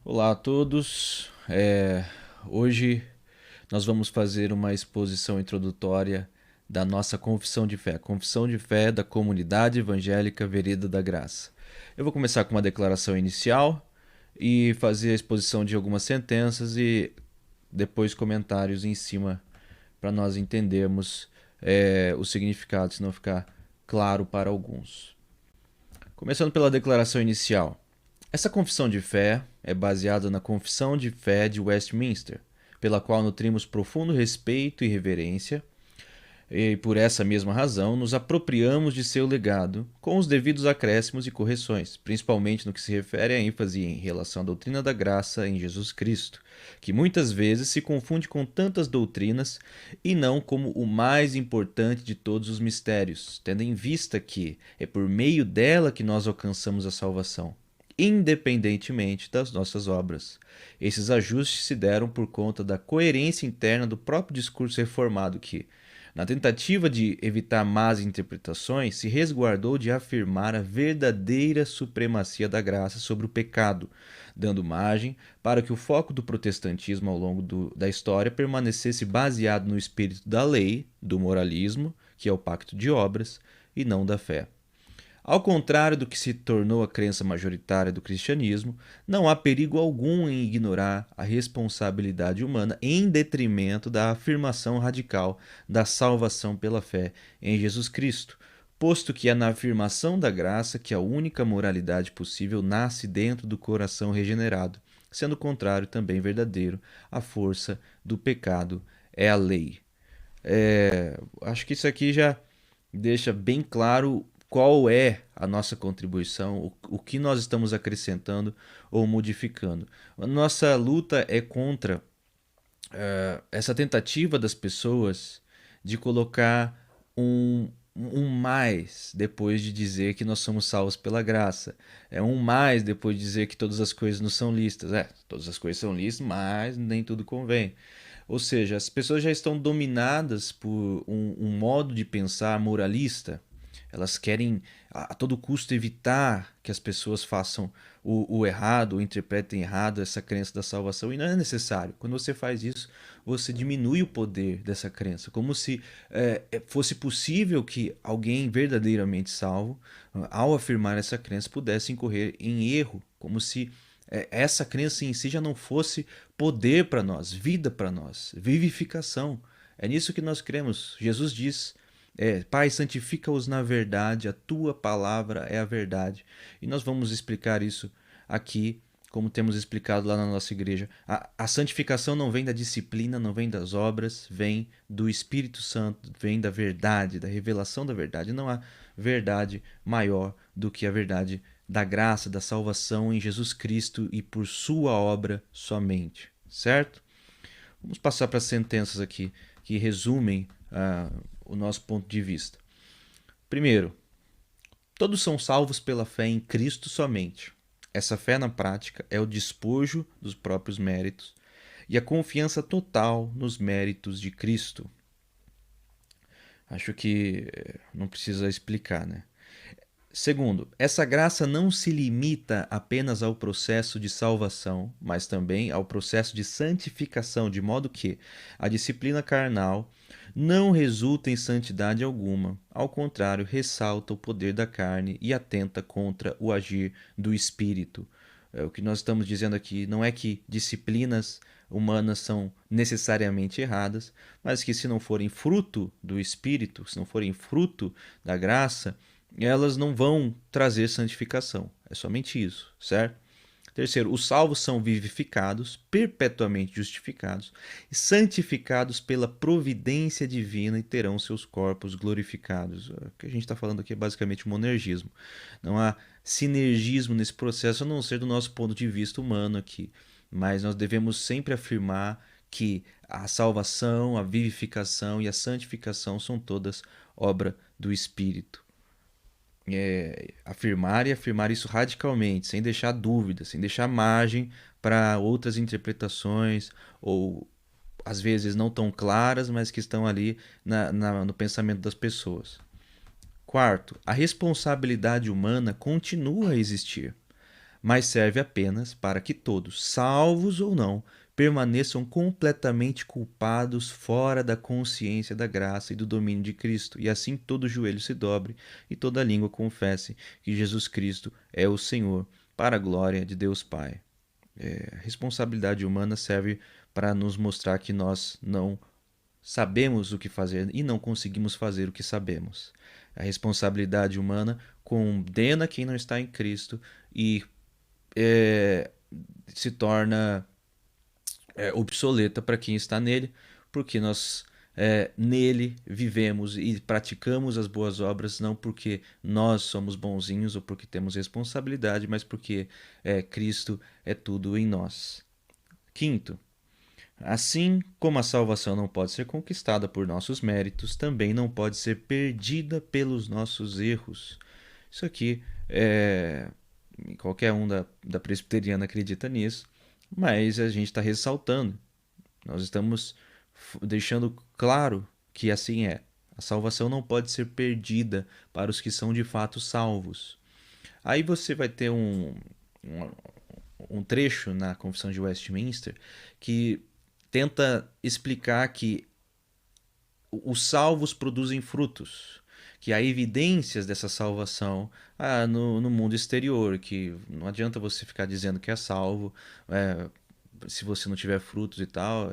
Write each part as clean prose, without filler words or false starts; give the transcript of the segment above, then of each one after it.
Olá a todos. Hoje nós vamos fazer uma exposição introdutória da nossa Confissão de Fé da Comunidade Evangélica Vereda da Graça. Eu vou começar com uma declaração inicial e fazer a exposição de algumas sentenças e depois comentários em cima para nós entendermos o significado, se não ficar claro para alguns. Começando pela declaração inicial. Essa confissão de fé é baseada na Confissão de Fé de Westminster, pela qual nutrimos profundo respeito e reverência, e por essa mesma razão nos apropriamos de seu legado, com os devidos acréscimos e correções, principalmente no que se refere à ênfase em relação à doutrina da graça em Jesus Cristo, que muitas vezes se confunde com tantas doutrinas e não como o mais importante de todos os mistérios, tendo em vista que é por meio dela que nós alcançamos a salvação, independentemente das nossas obras. Esses ajustes se deram por conta da coerência interna do próprio discurso reformado que, na tentativa de evitar más interpretações, se resguardou de afirmar a verdadeira supremacia da graça sobre o pecado, dando margem para que o foco do protestantismo ao longo da história permanecesse baseado no espírito da lei, do moralismo, que é o pacto de obras, e não da fé. Ao contrário do que se tornou a crença majoritária do cristianismo, não há perigo algum em ignorar a responsabilidade humana em detrimento da afirmação radical da salvação pela fé em Jesus Cristo, posto que é na afirmação da graça que a única moralidade possível nasce dentro do coração regenerado, sendo o contrário também verdadeiro, a força do pecado é a lei. Acho que isso aqui já deixa bem claro qual é a nossa contribuição, o que nós estamos acrescentando ou modificando. A nossa luta é contra essa tentativa das pessoas de colocar um mais depois de dizer que nós somos salvos pela graça. É um mais depois de dizer que todas as coisas não são listas. Todas as coisas são listas, mas nem tudo convém. Ou seja, as pessoas já estão dominadas por um modo de pensar moralista. Elas querem a todo custo evitar que as pessoas façam o errado ou interpretem errado essa crença da salvação. E não é necessário. Quando você faz isso, você diminui o poder dessa crença. Como se fosse possível que alguém verdadeiramente salvo, ao afirmar essa crença, pudesse incorrer em erro. Como se essa crença em si já não fosse poder para nós, vida para nós, vivificação. É nisso que nós cremos. Jesus diz: Pai, santifica-os na verdade, a tua palavra é a verdade. E nós vamos explicar isso aqui, como temos explicado lá na nossa igreja. A santificação não vem da disciplina, não vem das obras, vem do Espírito Santo, vem da verdade, da revelação da verdade. Não há verdade maior do que a verdade da graça, da salvação em Jesus Cristo e por sua obra somente, certo? Vamos passar para as sentenças aqui que resumem o nosso ponto de vista. Primeiro, todos são salvos pela fé em Cristo somente. Essa fé na prática é o despojo dos próprios méritos e a confiança total nos méritos de Cristo. Acho que não precisa explicar, né? Segundo, essa graça não se limita apenas ao processo de salvação, mas também ao processo de santificação, de modo que a disciplina carnal não resulta em santidade alguma, ao contrário, ressalta o poder da carne e atenta contra o agir do espírito. O que nós estamos dizendo aqui não é que disciplinas humanas são necessariamente erradas, mas que se não forem fruto do espírito, se não forem fruto da graça, elas não vão trazer santificação. É somente isso, certo? Terceiro, os salvos são vivificados, perpetuamente justificados e santificados pela providência divina e terão seus corpos glorificados. O que a gente está falando aqui é basicamente monergismo. Não há sinergismo nesse processo, a não ser do nosso ponto de vista humano aqui. Mas nós devemos sempre afirmar que a salvação, a vivificação e a santificação são todas obra do Espírito. Afirmar e afirmar isso radicalmente, sem deixar dúvida, sem deixar margem para outras interpretações ou às vezes não tão claras, mas que estão ali no pensamento das pessoas. Quarto, a responsabilidade humana continua a existir, mas serve apenas para que todos, salvos ou não, permaneçam completamente culpados fora da consciência da graça e do domínio de Cristo, e assim todo joelho se dobre e toda língua confesse que Jesus Cristo é o Senhor, para a glória de Deus Pai. A responsabilidade humana serve para nos mostrar que nós não sabemos o que fazer e não conseguimos fazer o que sabemos. A responsabilidade humana condena quem não está em Cristo e é, se torna obsoleta para quem está nele, porque nós nele vivemos e praticamos as boas obras não porque nós somos bonzinhos ou porque temos responsabilidade, mas porque Cristo é tudo em nós. Quinto, assim como a salvação não pode ser conquistada por nossos méritos, também não pode ser perdida pelos nossos erros. Isso aqui qualquer um da presbiteriana acredita nisso, mas a gente está ressaltando. Nós estamos deixando claro que assim é. A salvação não pode ser perdida para os que são de fato salvos. Aí você vai ter um trecho na Confissão de Westminster que tenta explicar que os salvos produzem frutos, que há evidências dessa salvação no mundo exterior, que não adianta você ficar dizendo que é salvo se você não tiver frutos e tal.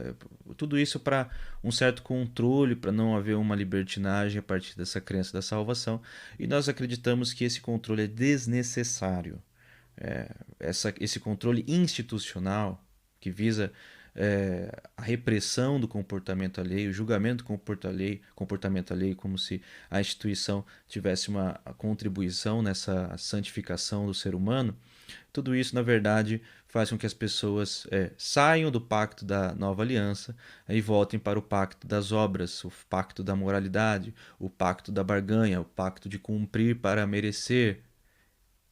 Tudo isso para um certo controle, para não haver uma libertinagem a partir dessa crença da salvação, e nós acreditamos que esse controle é desnecessário. Esse controle institucional que visa a repressão do comportamento alheio, o julgamento do comportamento alheio, como se a instituição tivesse uma contribuição nessa santificação do ser humano. Tudo isso, na verdade, faz com que as pessoas saiam do pacto da nova aliança e voltem para o pacto das obras, o pacto da moralidade, o pacto da barganha, o pacto de cumprir para merecer.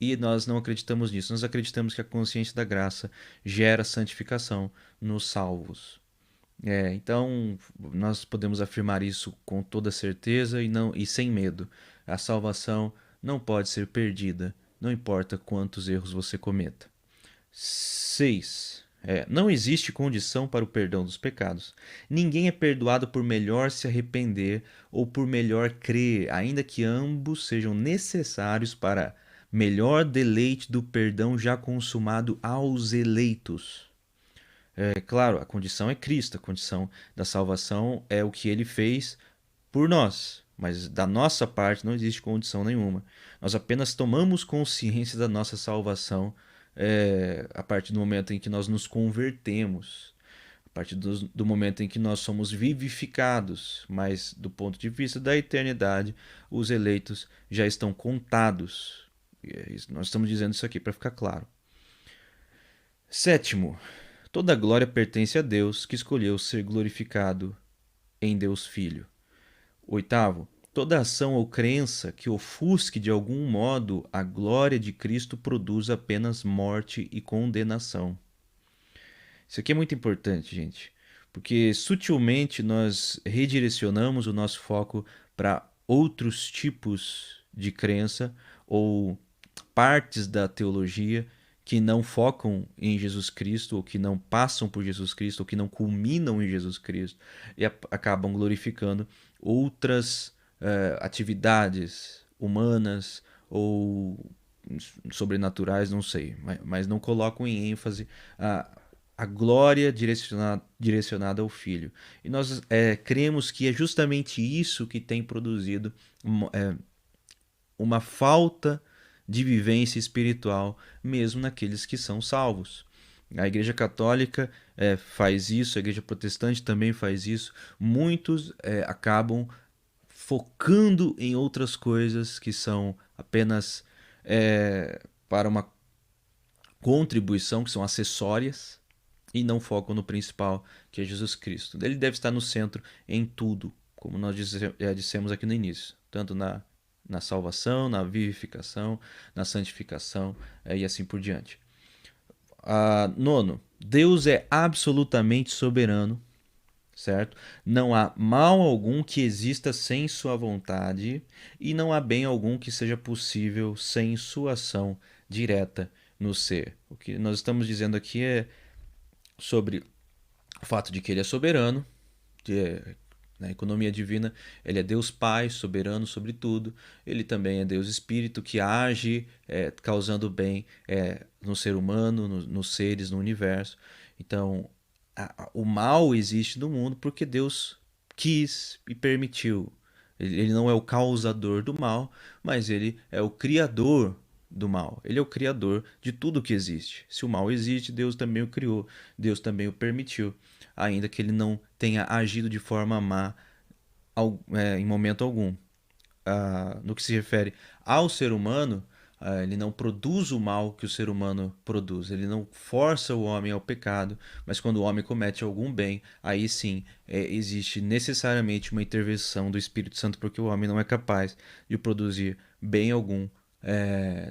E nós não acreditamos nisso. Nós acreditamos que a consciência da graça gera santificação nos salvos. Então, nós podemos afirmar isso com toda certeza e sem medo. A salvação não pode ser perdida, não importa quantos erros você cometa. 6. Não existe condição para o perdão dos pecados. Ninguém é perdoado por melhor se arrepender ou por melhor crer, ainda que ambos sejam necessários para melhor deleite do perdão já consumado aos eleitos. Claro, a condição é Cristo, a condição da salvação é o que ele fez por nós, mas da nossa parte não existe condição nenhuma. Nós apenas tomamos consciência da nossa salvação a partir do momento em que nós nos convertemos, a partir do momento em que nós somos vivificados, mas do ponto de vista da eternidade, os eleitos já estão contados. Nós estamos dizendo isso aqui para ficar claro. 7. Toda glória pertence a Deus, que escolheu ser glorificado em Deus Filho. 8. Toda ação ou crença que ofusque de algum modo a glória de Cristo produz apenas morte e condenação. Isso aqui é muito importante, gente, porque sutilmente nós redirecionamos o nosso foco para outros tipos de crença ou partes da teologia que não focam em Jesus Cristo, ou que não passam por Jesus Cristo, ou que não culminam em Jesus Cristo, e acabam glorificando outras atividades humanas ou sobrenaturais, não sei, mas não colocam em ênfase a glória direcionada ao Filho. E nós cremos que é justamente isso que tem produzido uma falta de vivência espiritual, mesmo naqueles que são salvos. A Igreja Católica faz isso, a Igreja Protestante também faz isso. Muitos acabam focando em outras coisas que são apenas para uma contribuição, que são acessórias, e não focam no principal, que é Jesus Cristo. Ele deve estar no centro em tudo, como nós já dissemos aqui no início, tanto na salvação, na vivificação, na santificação e assim por diante. 9. Deus é absolutamente soberano, certo? Não há mal algum que exista sem sua vontade e não há bem algum que seja possível sem sua ação direta no ser. O que nós estamos dizendo aqui é sobre o fato de que ele é soberano, na economia divina, ele é Deus Pai, soberano sobre tudo. Ele também é Deus Espírito, que age causando bem no ser humano, nos seres, no universo. Então, o mal existe no mundo porque Deus quis e permitiu. Ele não é o causador do mal, mas ele é o criador do mal. Ele é o criador de tudo que existe. Se o mal existe, Deus também o criou, Deus também o permitiu, ainda que ele não tenha agido de forma má em momento algum. No que se refere ao ser humano, ele não produz o mal que o ser humano produz, ele não força o homem ao pecado, mas quando o homem comete algum bem, aí sim existe necessariamente uma intervenção do Espírito Santo, porque o homem não é capaz de produzir bem algum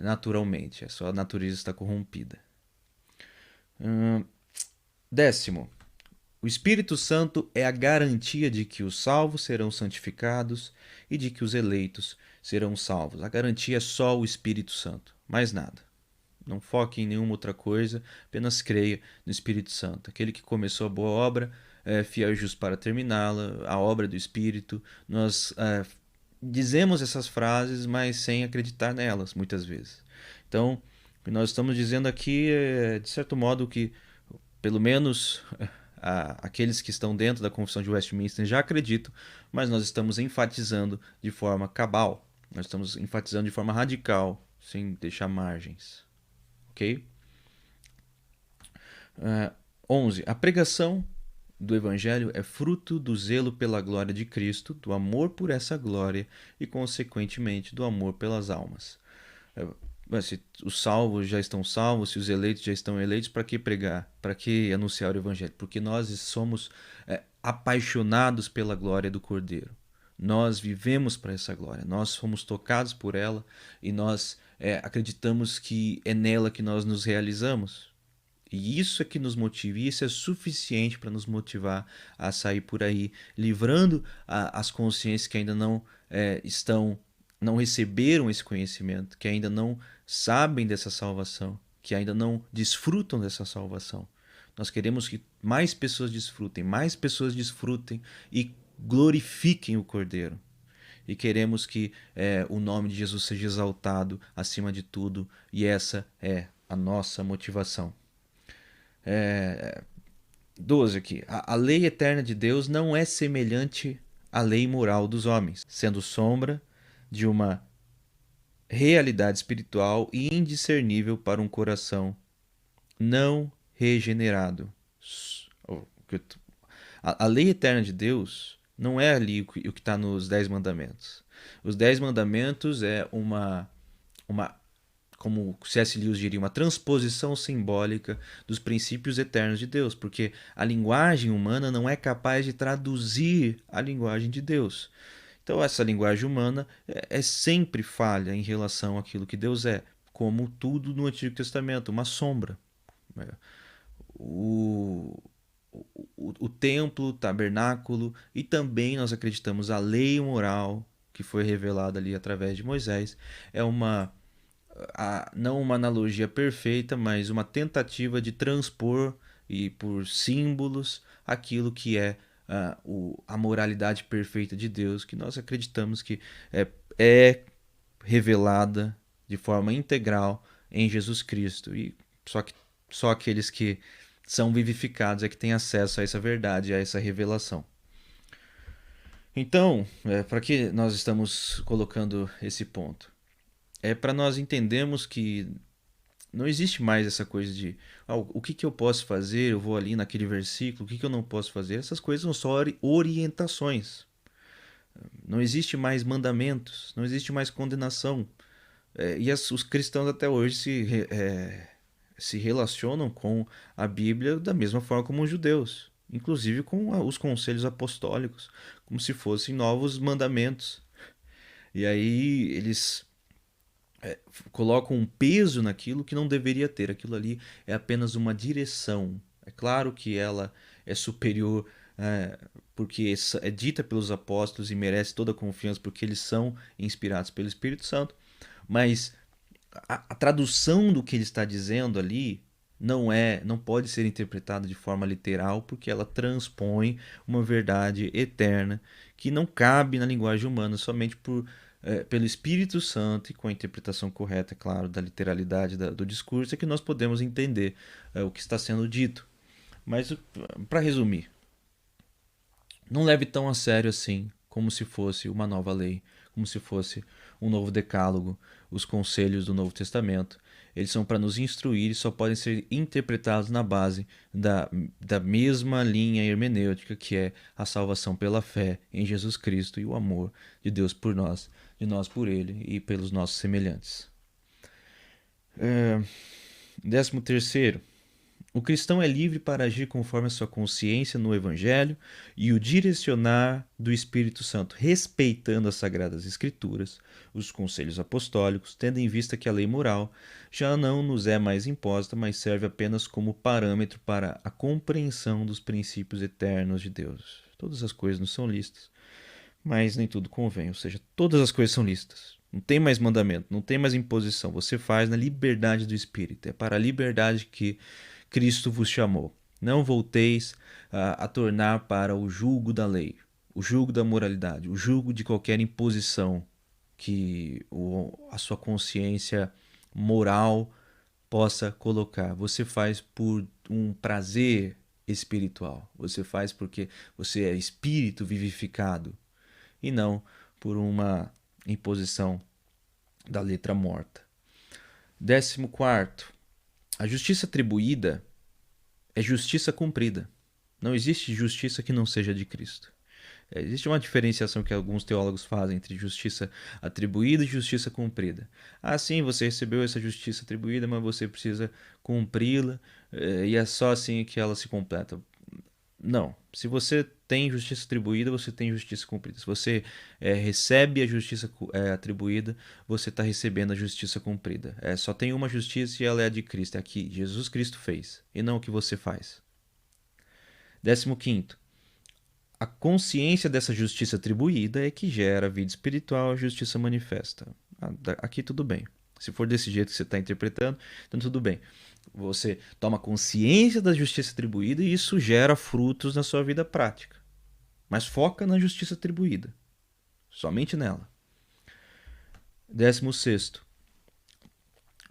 naturalmente, a sua natureza está corrompida. Décimo, o Espírito Santo é a garantia de que os salvos serão santificados e de que os eleitos serão salvos. A garantia é só o Espírito Santo, mais nada. Não foque em nenhuma outra coisa, apenas creia no Espírito Santo. Aquele que começou a boa obra é fiel e justo para terminá-la, a obra do Espírito. Nós dizemos essas frases, mas sem acreditar nelas, muitas vezes. Então, o que nós estamos dizendo aqui é, de certo modo, que pelo menos aqueles que estão dentro da Confissão de Westminster já acreditam, mas nós estamos enfatizando de forma cabal, nós estamos enfatizando de forma radical, sem deixar margens. Ok? 11. A pregação do Evangelho é fruto do zelo pela glória de Cristo, do amor por essa glória e, consequentemente, do amor pelas almas. Se os salvos já estão salvos, se os eleitos já estão eleitos, para que pregar? Para que anunciar o Evangelho? Porque nós somos apaixonados pela glória do Cordeiro. Nós vivemos para essa glória, nós fomos tocados por ela e nós acreditamos que é nela que nós nos realizamos. E isso é que nos motiva, e isso é suficiente para nos motivar a sair por aí, livrando as consciências que ainda não receberam esse conhecimento, que ainda não sabem dessa salvação, que ainda não desfrutam dessa salvação. Nós queremos que mais pessoas desfrutem e glorifiquem o Cordeiro. E queremos que o nome de Jesus seja exaltado acima de tudo, e essa é a nossa motivação. 12 aqui. A lei eterna de Deus não é semelhante à lei moral dos homens, sendo sombra de uma realidade espiritual e indiscernível para um coração não regenerado. A lei eterna de Deus não é ali o que está nos 10 mandamentos. Os 10 mandamentos é uma como C.S. Lewis diria, uma transposição simbólica dos princípios eternos de Deus, porque a linguagem humana não é capaz de traduzir a linguagem de Deus. Então essa linguagem humana é sempre falha em relação àquilo que Deus é, como tudo no Antigo Testamento, uma sombra. O templo, o tabernáculo e também nós acreditamos a lei moral que foi revelada ali através de Moisés é não uma analogia perfeita, mas uma tentativa de transpor e por símbolos aquilo que é a moralidade perfeita de Deus, que nós acreditamos que é revelada de forma integral em Jesus Cristo. E só aqueles que são vivificados é que têm acesso a essa verdade, a essa revelação. Então, para que nós estamos colocando esse ponto? É para nós entendermos que não existe mais essa coisa de o que eu posso fazer, eu vou ali naquele versículo, o que eu não posso fazer. Essas coisas são só orientações. Não existe mais mandamentos, não existe mais condenação. E os cristãos até hoje se relacionam com a Bíblia da mesma forma como os judeus, inclusive com os conselhos apostólicos, como se fossem novos mandamentos. E aí eles colocam um peso naquilo que não deveria ter. Aquilo ali é apenas uma direção. É claro que ela é superior porque é dita pelos apóstolos e merece toda a confiança porque eles são inspirados pelo Espírito Santo, mas a tradução do que ele está dizendo ali não pode ser interpretada de forma literal, porque ela transpõe uma verdade eterna que não cabe na linguagem humana somente pelo Espírito Santo e com a interpretação correta, é claro, da literalidade do discurso, é que nós podemos entender o que está sendo dito. Mas, para resumir, não leve tão a sério assim, como se fosse uma nova lei, como se fosse um novo decálogo, os conselhos do Novo Testamento. Eles são para nos instruir e só podem ser interpretados na base da mesma linha hermenêutica, que é a salvação pela fé em Jesus Cristo e o amor de Deus por nós, de nós por Ele e pelos nossos semelhantes. 13º, o cristão é livre para agir conforme a sua consciência no Evangelho e o direcionar do Espírito Santo, respeitando as Sagradas Escrituras, os conselhos apostólicos, tendo em vista que a lei moral já não nos é mais imposta, mas serve apenas como parâmetro para a compreensão dos princípios eternos de Deus. Todas as coisas nos são listas, mas nem tudo convém, ou seja, todas as coisas são listas. Não tem mais mandamento, não tem mais imposição. Você faz na liberdade do Espírito. É para a liberdade que Cristo vos chamou. Não volteis a tornar para o jugo da lei, o jugo da moralidade, o jugo de qualquer imposição que a sua consciência moral possa colocar. Você faz por um prazer espiritual. Você faz porque você é espírito vivificado e não por uma imposição da letra morta. 14º, a justiça atribuída é justiça cumprida. Não existe justiça que não seja de Cristo. Existe uma diferenciação que alguns teólogos fazem entre justiça atribuída e justiça cumprida. Sim, você recebeu essa justiça atribuída, mas você precisa cumpri-la, e é só assim que ela se completa. Não. Se você tem justiça atribuída, você tem justiça cumprida. Se você recebe a justiça atribuída, você está recebendo a justiça cumprida. Só tem uma justiça e ela é a de Cristo. É a que Jesus Cristo fez, e não o que você faz. 15º. A consciência dessa justiça atribuída é que gera a vida espiritual, a justiça manifesta. Aqui tudo bem. Se for desse jeito que você está interpretando, então tudo bem. Você toma consciência da justiça atribuída e isso gera frutos na sua vida prática. Mas foca na justiça atribuída. Somente nela. 16º.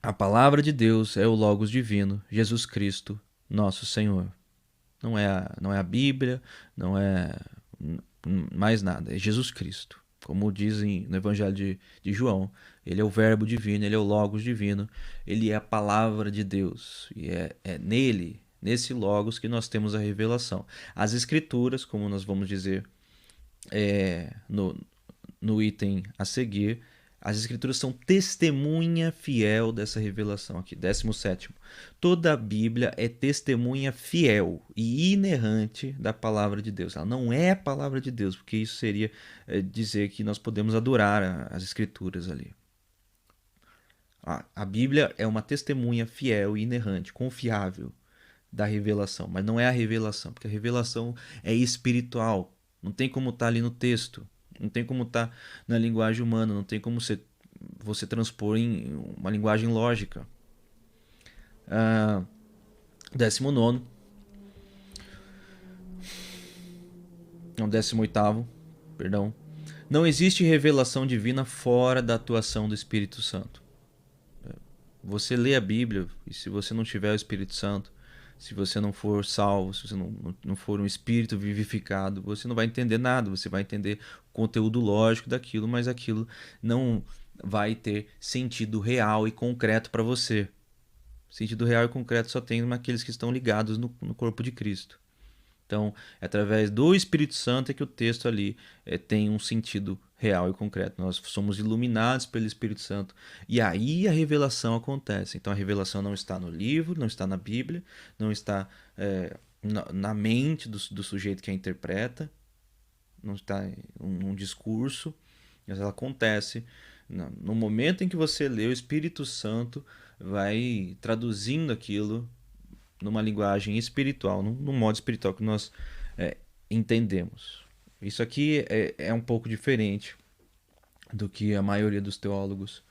A palavra de Deus é o Logos divino, Jesus Cristo, nosso Senhor. Não é a Bíblia, não é mais nada. É Jesus Cristo. Como dizem no Evangelho de João, ele é o Verbo divino, ele é o Logos divino, ele é a palavra de Deus. E é nele, nesse Logos, que nós temos a revelação. As Escrituras, como nós vamos dizer no item a seguir, as Escrituras são testemunha fiel dessa revelação aqui. 17º. Toda a Bíblia é testemunha fiel e inerrante da palavra de Deus. Ela não é a palavra de Deus, porque isso seria dizer que nós podemos adorar as Escrituras ali. A Bíblia é uma testemunha fiel e inerrante, confiável da revelação, mas não é a revelação, porque a revelação é espiritual. Não tem como estar ali no texto. Não tem como estar na linguagem humana, não tem como você transpor em uma linguagem lógica. 19º. Não, 18º, perdão. Não existe revelação divina fora da atuação do Espírito Santo. Você lê a Bíblia e se você não tiver o Espírito Santo, se você não for salvo, se você não for um espírito vivificado, você não vai entender nada. Você vai entender o conteúdo lógico daquilo, mas aquilo não vai ter sentido real e concreto para você. Sentido real e concreto só tem naqueles que estão ligados no corpo de Cristo. Então, é através do Espírito Santo é que o texto ali tem um sentido real e concreto. Nós somos iluminados pelo Espírito Santo. E aí a revelação acontece. Então, a revelação não está no livro, não está na Bíblia, não está na mente do sujeito que a interpreta, não está em um discurso, mas ela acontece no momento em que você lê, o Espírito Santo vai traduzindo aquilo numa linguagem espiritual, num modo espiritual que nós entendemos. Isso aqui é um pouco diferente do que a maioria dos teólogos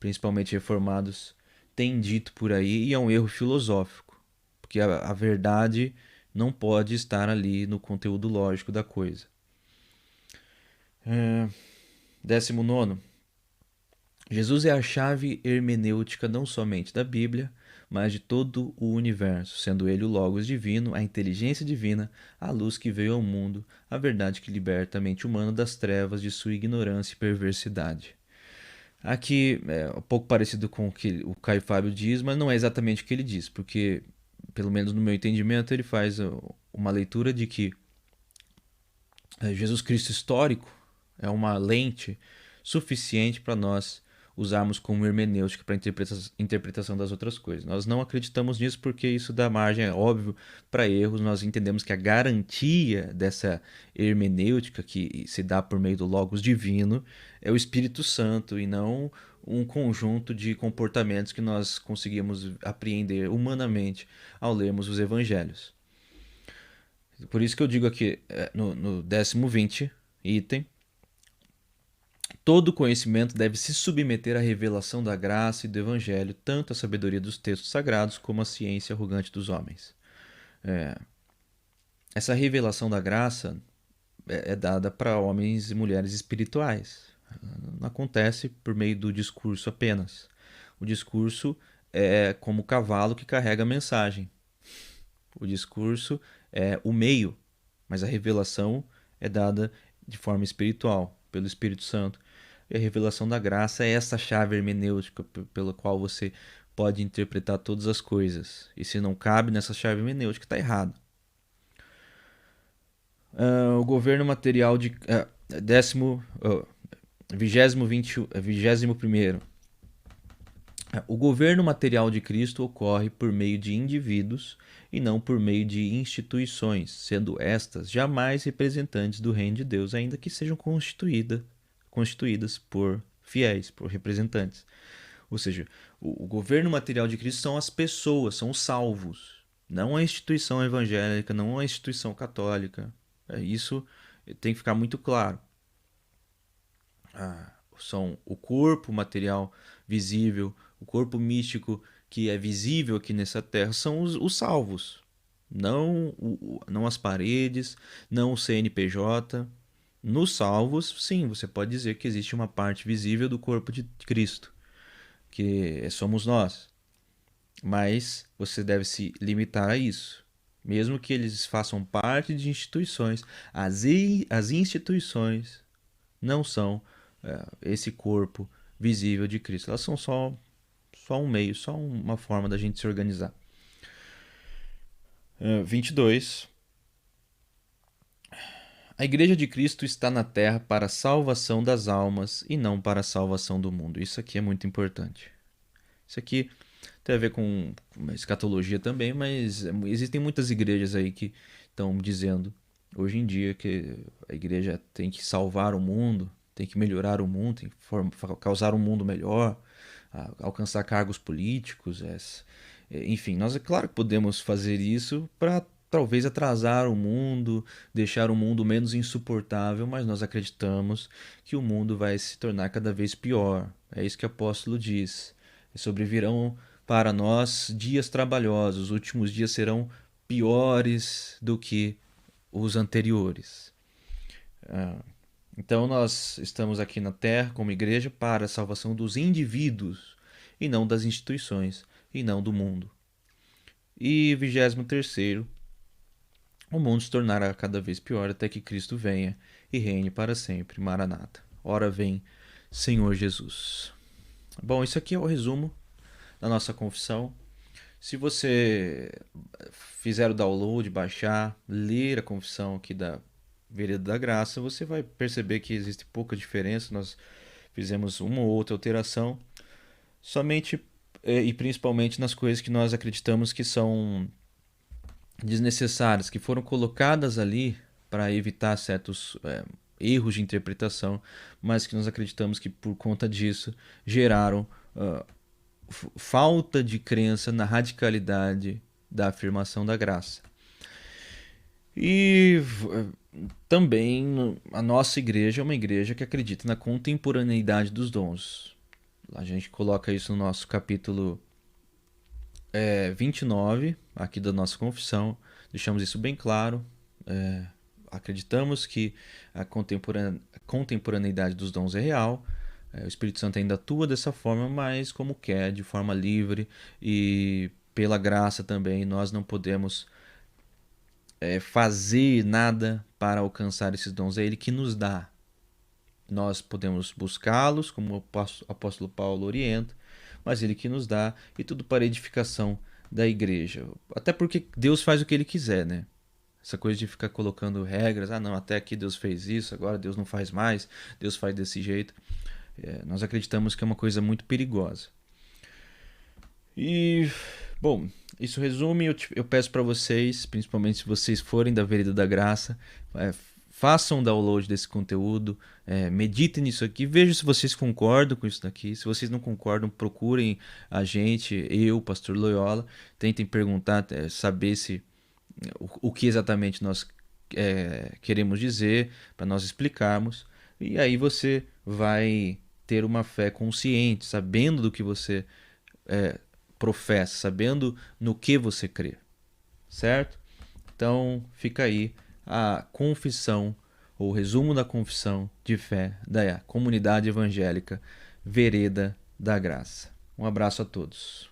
principalmente reformados, têm dito por aí, e é um erro filosófico, porque a verdade não pode estar ali no conteúdo lógico da coisa. 19. Jesus é a chave hermenêutica não somente da Bíblia, mas de todo o universo, sendo ele o Logos divino, a inteligência divina, a luz que veio ao mundo, a verdade que liberta a mente humana das trevas de sua ignorância e perversidade. Aqui é um pouco parecido com o que o Caio Fábio diz, mas não é exatamente o que ele diz, porque, pelo menos no meu entendimento, ele faz uma leitura de que Jesus Cristo histórico é uma lente suficiente para nós usarmos como hermenêutica para interpretação das outras coisas. Nós não acreditamos nisso porque isso dá margem, é óbvio, para erros. Nós entendemos que a garantia dessa hermenêutica que se dá por meio do Logos divino é o Espírito Santo e não um conjunto de comportamentos que nós conseguimos apreender humanamente ao lermos os evangelhos. Por isso que eu digo aqui, no 10º item, todo conhecimento deve se submeter à revelação da graça e do evangelho, tanto a sabedoria dos textos sagrados como a ciência arrogante dos homens. Essa revelação da graça é dada para homens e mulheres espirituais. Não acontece por meio do discurso apenas. O discurso é como o cavalo que carrega a mensagem. O discurso é o meio, mas a revelação é dada de forma espiritual, pelo Espírito Santo. E a revelação da graça é essa chave hermenêutica pela qual você pode interpretar todas as coisas. E se não cabe nessa chave hermenêutica, está errado. O governo material de... 21º. O governo material de Cristo ocorre por meio de indivíduos e não por meio de instituições, sendo estas jamais representantes do reino de Deus, ainda que sejam constituídas por fiéis, por representantes. Ou seja, o governo material de Cristo são as pessoas, são os salvos, não a instituição evangélica, não a instituição católica. Isso tem que ficar muito claro. São o corpo material visível, o corpo místico que é visível aqui nessa terra, são os salvos. Não as paredes, não o CNPJ. Nos salvos, sim, você pode dizer que existe uma parte visível do corpo de Cristo, que somos nós. Mas você deve se limitar a isso. Mesmo que eles façam parte de instituições, as instituições não são esse corpo visível de Cristo. Elas são só um meio, só uma forma da gente se organizar. 22. A Igreja de Cristo está na Terra para a salvação das almas e não para a salvação do mundo. Isso aqui é muito importante. Isso aqui tem a ver com escatologia também, mas existem muitas igrejas aí que estão dizendo hoje em dia que a igreja tem que salvar o mundo, tem que melhorar o mundo, tem que causar um mundo melhor, alcançar cargos políticos. Enfim, nós é claro que podemos fazer isso para talvez atrasar o mundo, deixar o mundo menos insuportável, mas nós acreditamos que o mundo vai se tornar cada vez pior. É isso que o apóstolo diz. Sobrevirão para nós dias trabalhosos, os últimos dias serão piores do que os anteriores. Então nós estamos aqui na Terra como igreja para a salvação dos indivíduos e não das instituições e não do mundo. E 23º, o mundo se tornará cada vez pior até que Cristo venha e reine para sempre. Maranata. Ora vem, Senhor Jesus. Bom, isso aqui é o resumo da nossa confissão. Se você fizer o download, baixar, ler a confissão aqui da Vereda da Graça, você vai perceber que existe pouca diferença. Nós fizemos uma ou outra alteração, somente e principalmente nas coisas que nós acreditamos que são desnecessárias, que foram colocadas ali para evitar certos erros de interpretação, mas que nós acreditamos que por conta disso geraram falta de crença na radicalidade da afirmação da graça. E também a nossa igreja é uma igreja que acredita na contemporaneidade dos dons. A gente coloca isso no nosso capítulo 29, aqui da nossa confissão. Deixamos isso bem claro. Acreditamos que a contemporaneidade dos dons é real. O Espírito Santo ainda atua dessa forma, mas como quer, de forma livre, e pela graça também. Nós não podemos fazer nada para alcançar esses dons. É Ele que nos dá. Nós podemos buscá-los, como o apóstolo Paulo orienta, mas Ele que nos dá, e tudo para a edificação da igreja. Até porque Deus faz o que Ele quiser, né? Essa coisa de ficar colocando regras, não, até aqui Deus fez isso, agora Deus não faz mais, Deus faz desse jeito. Nós acreditamos que é uma coisa muito perigosa. E, bom, isso resume. Eu peço para vocês, principalmente se vocês forem da Vereda da Graça, façam download desse conteúdo, meditem nisso aqui, vejam se vocês concordam com isso daqui. Se vocês não concordam, procurem a gente, eu, Pastor Loyola, tentem perguntar, saber se o que exatamente nós queremos dizer, para nós explicarmos. E aí você vai ter uma fé consciente, sabendo do que você professa, sabendo no que você crê, certo? Então fica aí a confissão, ou resumo da confissão de fé da comunidade evangélica Vereda da Graça. Um abraço a todos.